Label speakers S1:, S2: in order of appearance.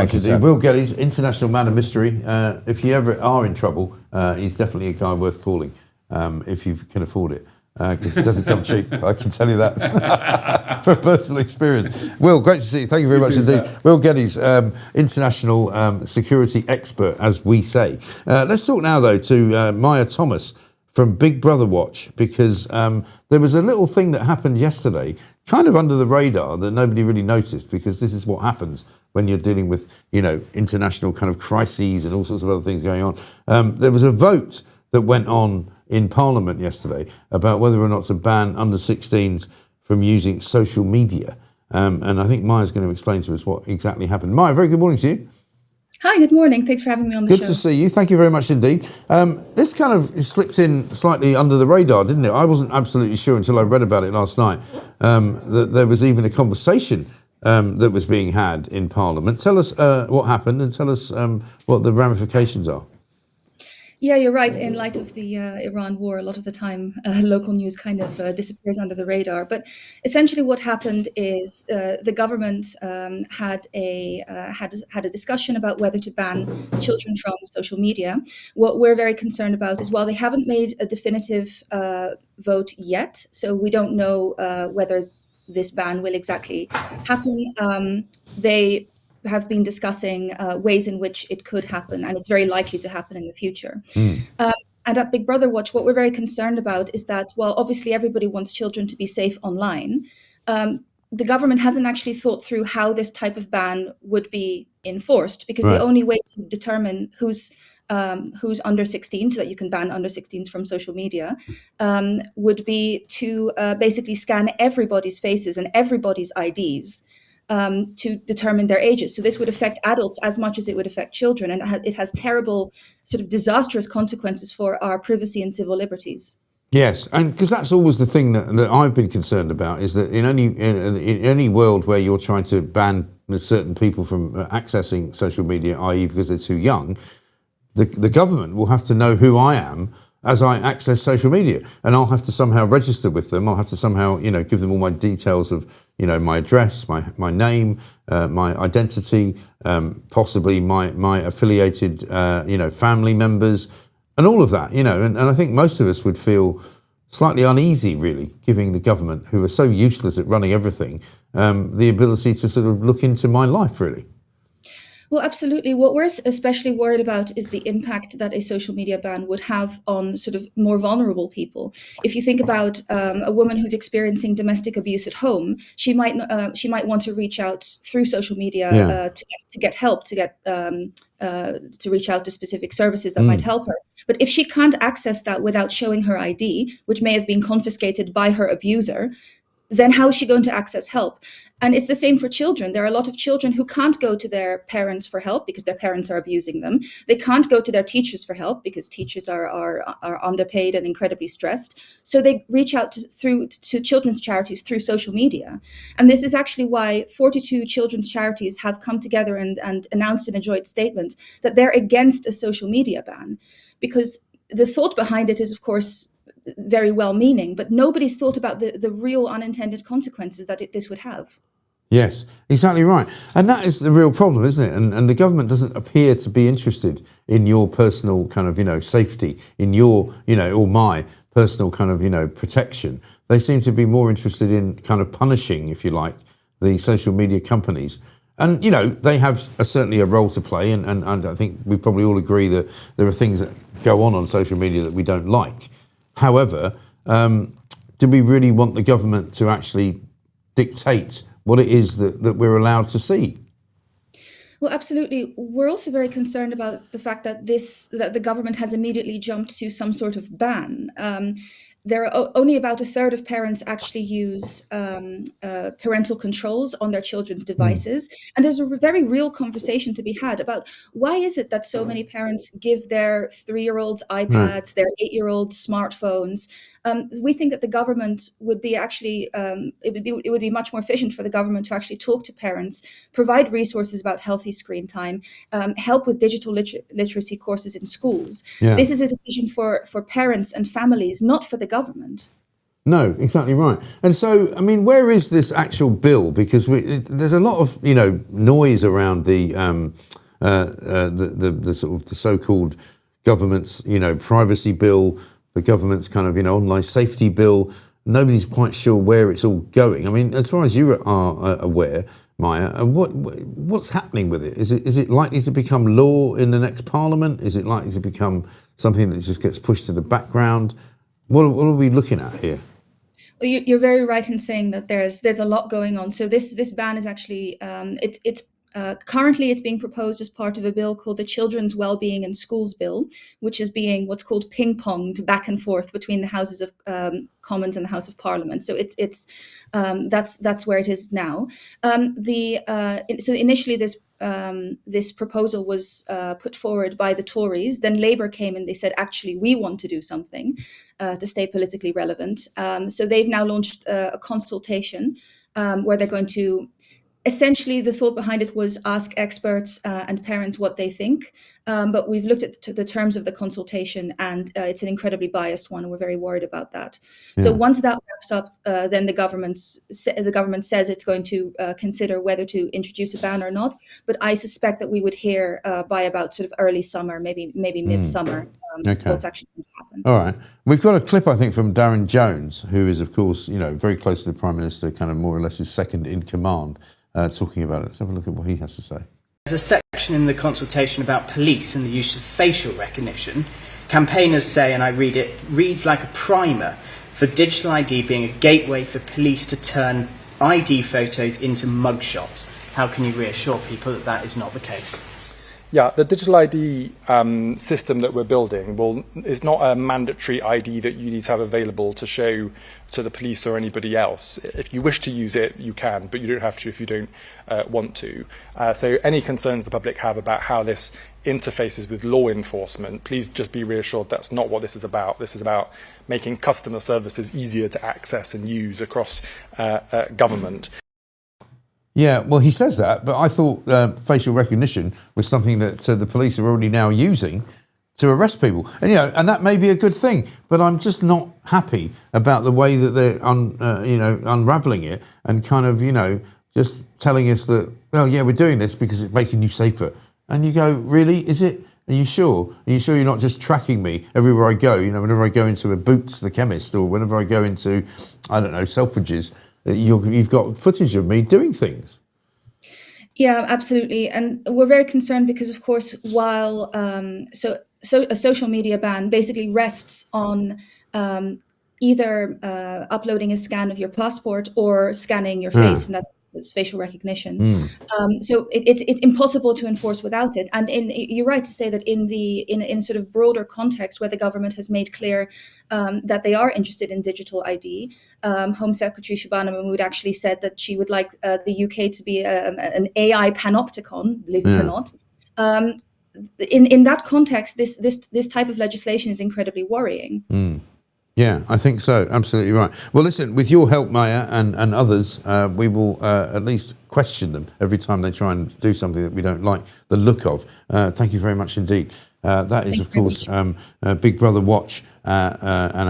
S1: Thank you, sir.
S2: Will Geddes, international man of mystery. If you ever are in trouble, he's definitely a guy worth calling if you can afford it. Because it doesn't come cheap, I can tell you that from personal experience. Will, great to see you. Thank you very much indeed. Sir. Will Geddes, international security expert, as we say. Let's talk now, though, to Maya Thomas from Big Brother Watch, because there was a little thing that happened yesterday, kind of under the radar, that nobody really noticed, because this is what happens when you're dealing with, international kind of crises and all sorts of other things going on. There was a vote that went on in Parliament yesterday about whether or not to ban under 16s from using social media. And I think Maya's going to explain to us what exactly happened. Maya, very good morning to you.
S3: Hi, good morning. Thanks for having me on the show.
S2: Good to see you. Thank you very much indeed. This kind of slipped in slightly under the radar, didn't it? I wasn't absolutely sure until I read about it last night that there was even a conversation that was being had in Parliament. Tell us what happened and tell us what the ramifications are.
S3: Yeah, you're right. In light of the Iran war, a lot of the time local news kind of disappears under the radar. But essentially what happened is the government had a discussion about whether to ban children from social media. What we're very concerned about is while they haven't made a definitive vote yet, so we don't know whether this ban will exactly happen, they have been discussing ways in which it could happen, and it's very likely to happen in the future. And at Big Brother Watch, what we're very concerned about is that, while obviously everybody wants children to be safe online, the government hasn't actually thought through how this type of ban would be enforced, because the only way to determine who's under 16, so that you can ban under 16s from social media, would be to basically scan everybody's faces and everybody's IDs to determine their ages. So this would affect adults as much as it would affect children, and it has terrible, sort of disastrous consequences for our privacy and civil liberties.
S2: Yes, and because that's always the thing that I've been concerned about, is that in any world where you're trying to ban certain people from accessing social media, i.e. because they're too young, the government will have to know who I am as I access social media, and I'll have to somehow register with them. I'll have to somehow, give them all my details of, my address, my name, my identity, possibly my affiliated, family members, and all of that, and I think most of us would feel slightly uneasy, really, giving the government, who are so useless at running everything, the ability to sort of look into my life, really.
S3: Well, absolutely. What we're especially worried about is the impact that a social media ban would have on sort of more vulnerable people. If you think about a woman who's experiencing domestic abuse at home, she might want to reach out through social media to get help, to reach out to specific services that might help her. But if she can't access that without showing her ID, which may have been confiscated by her abuser, then how is she going to access help? And it's the same for children. There are a lot of children who can't go to their parents for help because their parents are abusing them. They can't go to their teachers for help because teachers are underpaid and incredibly stressed. So they reach out to children's charities through social media. And this is actually why 42 children's charities have come together and announced in a joint statement that they're against a social media ban. Because the thought behind it is, of course, very well-meaning, but nobody's thought about the real unintended consequences that this would have.
S2: Yes, exactly right. And that is the real problem, isn't it? And the government doesn't appear to be interested in your personal kind of, safety, in your, or my personal kind of, protection. They seem to be more interested in kind of punishing, if you like, the social media companies. And, they have certainly a role to play. And I think we probably all agree that there are things that go on social media that we don't like. However, do we really want the government to actually dictate what it is that we're allowed to see?
S3: Well, absolutely. We're also very concerned about the fact that the government has immediately jumped to some sort of ban. There are only about a third of parents actually use parental controls on their children's devices. And there's a very real conversation to be had about why is it that so many parents give their 3-year-olds iPads, their 8-year-olds smartphones. We think that the government would be actually, it would be much more efficient for the government to actually talk to parents, provide resources about healthy screen time, help with digital literacy courses in schools. Yeah. This is a decision for parents and families, not for the government.
S2: No, exactly right. And so, I mean, where is this actual bill? Because there's a lot of noise around the sort of the so-called government's privacy bill, the government's kind of online safety bill. Nobody's quite sure where it's all going. I mean, as far as you are aware, Maya, what's happening with it? Is it likely to become law in the next parliament? Is it likely to become something that just gets pushed to the background? What are we looking at here?
S3: Well, you're very right in saying that there's a lot going on. So this ban is actually it's currently it's being proposed as part of a bill called the Children's Wellbeing in Schools Bill, which is being what's called ping-ponged back and forth between the Houses of Commons and the House of Parliament. So it's that's where it is now. So initially this proposal was put forward by the Tories. Then Labour came and they said, actually, we want to do something to stay politically relevant. So they've now launched a consultation where they're going to essentially, the thought behind it was ask experts and parents what they think. But we've looked at the terms of the consultation, and it's an incredibly biased one, and we're very worried about that. Yeah. So once that wraps up, then the government says it's going to consider whether to introduce a ban or not. But I suspect that we would hear by about sort of early summer, maybe midsummer, what's actually going to happen.
S2: All right. We've got a clip, I think, from Darren Jones, who is, of course, very close to the Prime Minister, kind of more or less his second in command. Talking about it. Let's have a look at what he has to say.
S1: There's a section in the consultation about police and the use of facial recognition. Campaigners say, and I read it, reads like a primer for digital ID being a gateway for police to turn ID photos into mugshots. How can you reassure people that that is not the case?
S4: Yeah, the digital ID system that we're building is not a mandatory ID that you need to have available to show to the police or anybody else. If you wish to use it, you can, but you don't have to if you don't want to. So any concerns the public have about how this interfaces with law enforcement, please just be reassured that's not what this is about. This is about making customer services easier to access and use across government.
S2: Yeah, well, he says that, but I thought facial recognition was something that the police are already now using to arrest people, and and that may be a good thing. But I'm just not happy about the way that they're unraveling it and kind of just telling us that, well, yeah, we're doing this because it's making you safer. And you go, really? Is it? Are you sure? Are you sure you're not just tracking me everywhere I go? Whenever I go into a Boots, the chemist, or whenever I go into, I don't know, Selfridges. You've got footage of me doing things.
S3: Yeah, absolutely. And we're very concerned because, of course, while so a social media ban basically rests on either uploading a scan of your passport or scanning your face, and that's facial recognition. So it's impossible to enforce without it. And you're right to say that in sort of broader context, where the government has made clear that they are interested in digital ID, Home Secretary Shabana Mahmood actually said that she would like the UK to be an AI panopticon, believe it or not. In that context, this type of legislation is incredibly worrying.
S2: Yeah, I think so. Absolutely right. Well, listen, with your help, Maya, and others, we will at least question them every time they try and do something that we don't like the look of. Thank you very much indeed. That is, of course, Big Brother Watch and